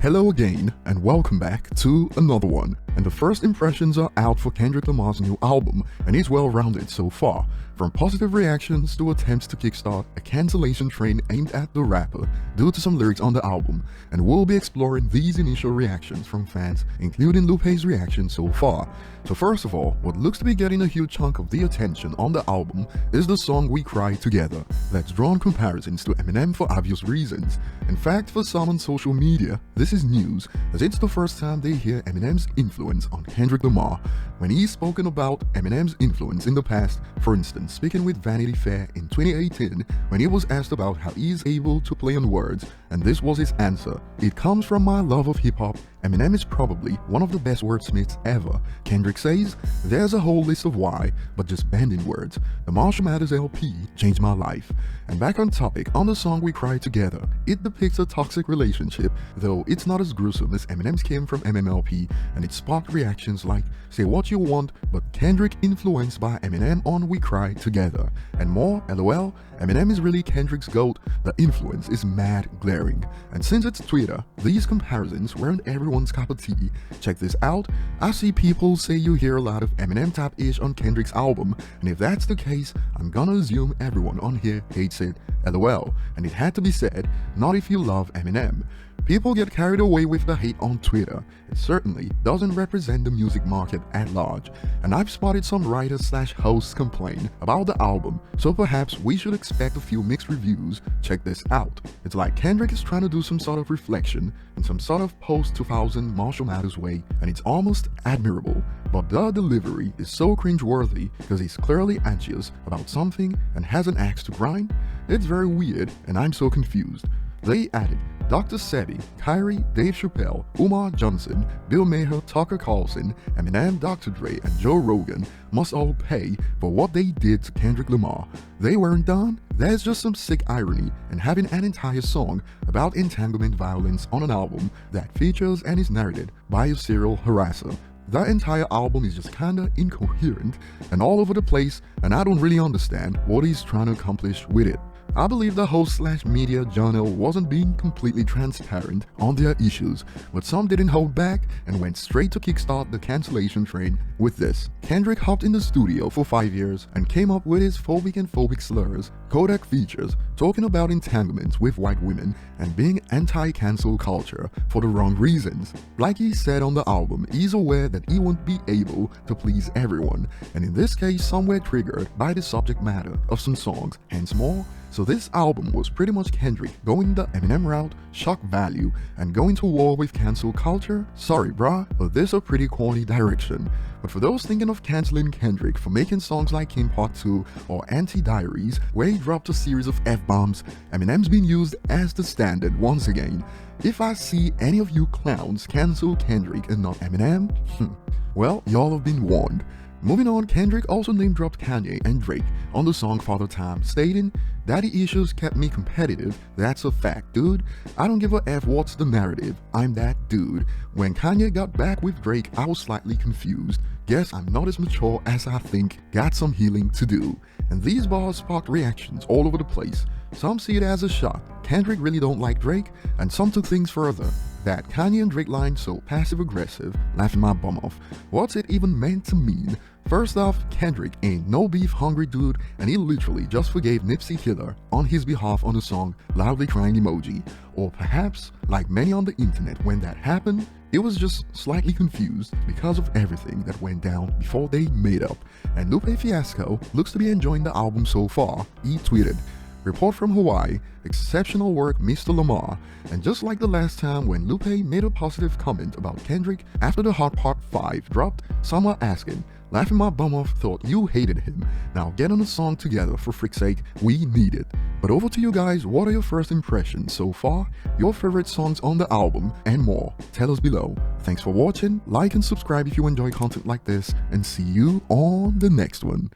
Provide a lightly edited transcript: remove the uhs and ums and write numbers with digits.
Hello again, and welcome back to another one. And the first impressions are out for Kendrick Lamar's new album, and it's well-rounded so far. From positive reactions to attempts to kickstart a cancellation train aimed at the rapper due to some lyrics on the album, and we'll be exploring these initial reactions from fans, including Lupe's reaction so far. So first of all, what looks to be getting a huge chunk of the attention on the album is the song We Cry Together, that's drawn comparisons to Eminem for obvious reasons. In fact, for some on social media, this is news, as it's the first time they hear Eminem's influence on Kendrick Lamar. When he's spoken about Eminem's influence in the past, for instance, speaking with Vanity Fair in 2018 when he was asked about how he's able to play on words, and this was his answer: "It comes from my love of hip-hop. Eminem is probably one of the best wordsmiths ever." Kendrick says, "There's a whole list of why, but just bending words. The Marshall Mathers LP changed my life." And back on topic, on the song We Cry Together, it depicts a toxic relationship, though it's not as gruesome as Eminem's came from MMLP, and it sparked reactions like, "Say what you want, but Kendrick influenced by Eminem on We Cry Together." And more, LOL, Eminem is really Kendrick's GOAT, the influence is mad glaring. And since it's Twitter, these comparisons weren't everyone's cup of tea. Check this out, I see people say you hear a lot of Eminem type-ish on Kendrick's album, and if that's the case, I'm gonna assume everyone on here hates it, LOL. And it had to be said, not if you love Eminem. People get carried away with the hate on Twitter. It certainly doesn't represent the music market at large, and I've spotted some writers/hosts complain about the album, so perhaps we should expect a few mixed reviews. Check this out. It's like Kendrick is trying to do some sort of reflection in some sort of post-2000 Marshall Mathers way, and it's almost admirable, but the delivery is so cringe-worthy because he's clearly anxious about something and has an axe to grind. It's very weird, and I'm so confused. They added Dr. Sebi, Kyrie, Dave Chappelle, Umar Johnson, Bill Maher, Tucker Carlson, Eminem, Dr. Dre, and Joe Rogan must all pay for what they did to Kendrick Lamar. They weren't done? There's just some sick irony in having an entire song about entanglement violence on an album that features and is narrated by a serial harasser. The entire album is just kinda incoherent and all over the place, and I don't really understand what he's trying to accomplish with it. I believe the host/media journal wasn't being completely transparent on their issues, but some didn't hold back and went straight to kickstart the cancellation train with this. Kendrick hopped in the studio for 5 years and came up with his phobic and phobic slurs, Kodak features, talking about entanglements with white women and being anti-cancel culture for the wrong reasons. Like he said on the album, he's aware that he won't be able to please everyone, and in this case somewhere triggered by the subject matter of some songs, hence more. So this album was pretty much Kendrick going the Eminem route, shock value, and going to war with cancel culture. Sorry brah, but this a pretty corny direction. But for those thinking of canceling Kendrick for making songs like King Part 2 or Anti-Diaries, where he dropped a series of F-bombs, Eminem's been used as the standard once again. If I see any of you clowns cancel Kendrick and not Eminem, well, y'all have been warned. Moving on, Kendrick also name-dropped Kanye and Drake on the song Father Time, stating, "Daddy issues kept me competitive, that's a fact, dude. I don't give a F what's the narrative, I'm that dude." When Kanye got back with Drake, I was slightly confused. Guess I'm not as mature as I think, got some healing to do. And these bars sparked reactions all over the place. Some see it as a shot, Kendrick really don't like Drake, and some took things further. That Kanye and Drake line so passive-aggressive, laughing my bum off. What's it even meant to mean? First off, Kendrick ain't no beef hungry dude, and he literally just forgave Nipsey Hussle on his behalf on the song Loudly Crying Emoji. Or perhaps, like many on the internet when that happened, he was just slightly confused because of everything that went down before they made up. And Lupe Fiasco looks to be enjoying the album so far. He tweeted, "Report from Hawaii, exceptional work Mr. Lamar." And just like the last time when Lupe made a positive comment about Kendrick after the Hot Part 5 dropped, some are asking, "Laughing my bum off, thought you hated him. Now get on a song together for frick's sake, we need it." But over to you guys, what are your first impressions so far, your favorite songs on the album, and more? Tell us below. Thanks for watching, like and subscribe if you enjoy content like this, and see you on the next one.